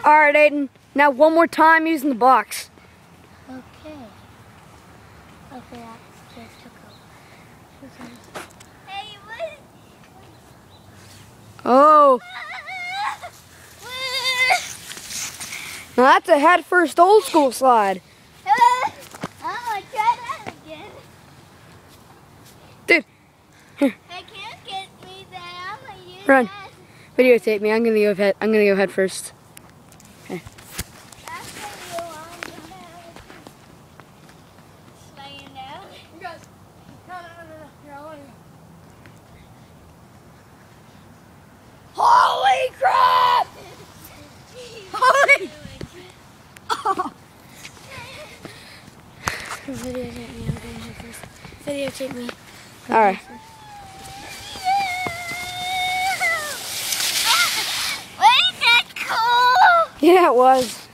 All right, Aiden. Now one more time using the box. Okay. Okay, that just took over. Hey, what? Oh. Now that's a head first old school slide. I'm gonna try that again. Dude, here. I can't get me there. I'm gonna use Run. that. Videotape me. I'm gonna go head first. Okay. That's what you want. Slaying down. You guys. No. Here, I want to go. Holy crap! Holy! Oh. Videotape me. I'm going head first. Videotape me. All right. Wasn't that cool? Yeah, it was.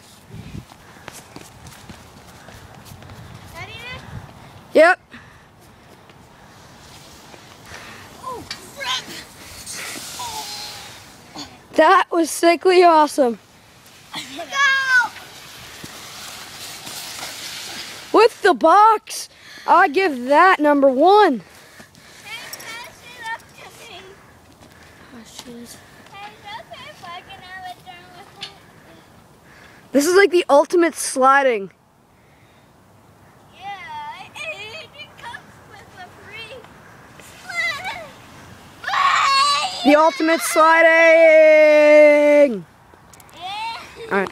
Ready? Yep. Oh, crap. That was sickly awesome. Go! With the box, I give that number 1. Hey, pass it up to me. Oh, jeez. Hey, is it okay if I can have a turn with it? This is like the ultimate sliding. Yeah, it comes with a free. The ultimate sliding. Yeah. All right,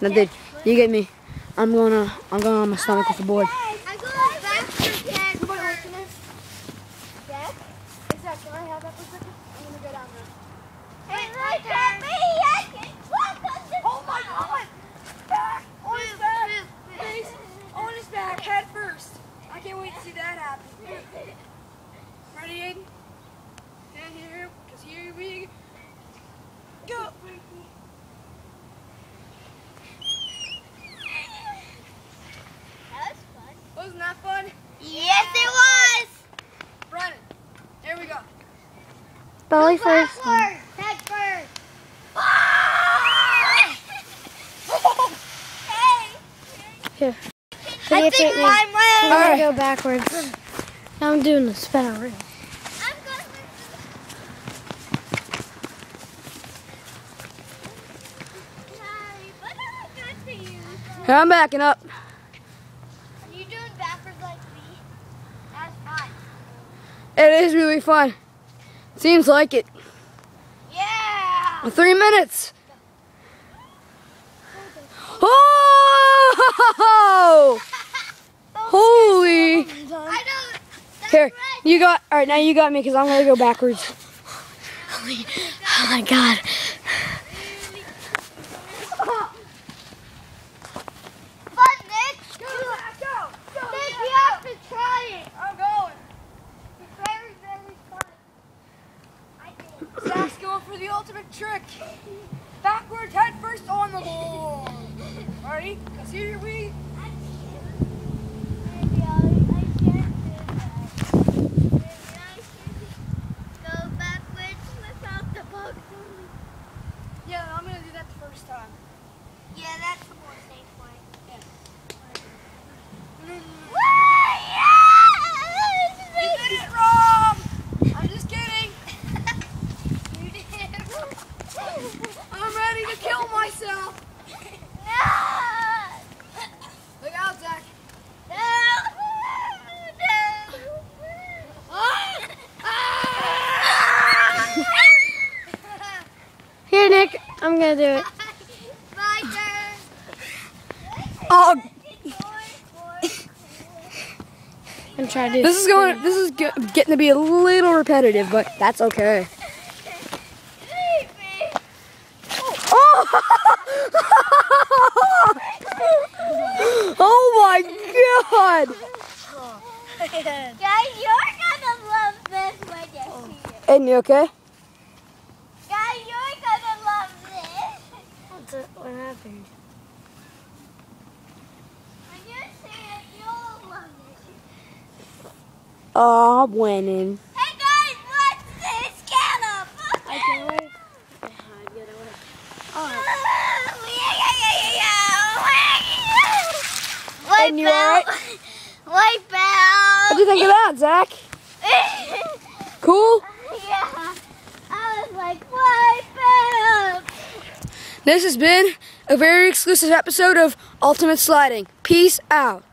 now dude, you get me. I'm going on my stomach with the board. I go back to Jack. Jack? Exactly. Can I have that for a second? I'm gonna go down there. Hey, look at me! I can walk on the Oh my God! Back on his back. Face on his back, head first. I can't wait to see that happen. Ready, Aiden? Stand here, because here we go. That was fun. Wasn't that fun? Yes, it was! Brennan, here we go. Belly first. Head first. Hey! Here. I think mine went. I'm gonna go backwards. Now I'm doing the spinner ring. I'm going Here, I'm backing up. Are you doing backwards like me? That's fun. It is really fun. Seems like it. Yeah! 3 minutes. Oh! Holy! I know. Here, you got. All right, now you got me because I'm gonna go backwards. Oh my God. Fun, Nick. Go! Nick, you have to try it. I'm going. It's very, very fun. I think. Zach's going for the ultimate trick. Backwards, head first on the board. Ready? Because here we. Maybe I can't do that. Maybe I should go backwards without the book. Yeah, I'm gonna do that the first time. Yeah, that's the more safe way. Yeah. Yeah! You did it wrong. I'm just kidding. You did. I'm ready to kill myself. No! Look out, Zach. No! Here, Nick, I'm gonna do it. My turn. Oh, I'm trying to do this is getting to be a little repetitive, but that's okay. Oh! Oh my God! Guys, you're gonna love this when you see it. Aiden, you okay? Guys, you're gonna love this. What happened? When you see it, you'll love this. Oh, I'm winning. Hey guys, what's this can of? I can't wait. We And you alright? Wipe out. What'd you think of that, Zach? Cool? Yeah. I was like, wipe out. This has been a very exclusive episode of Ultimate Sliding. Peace out.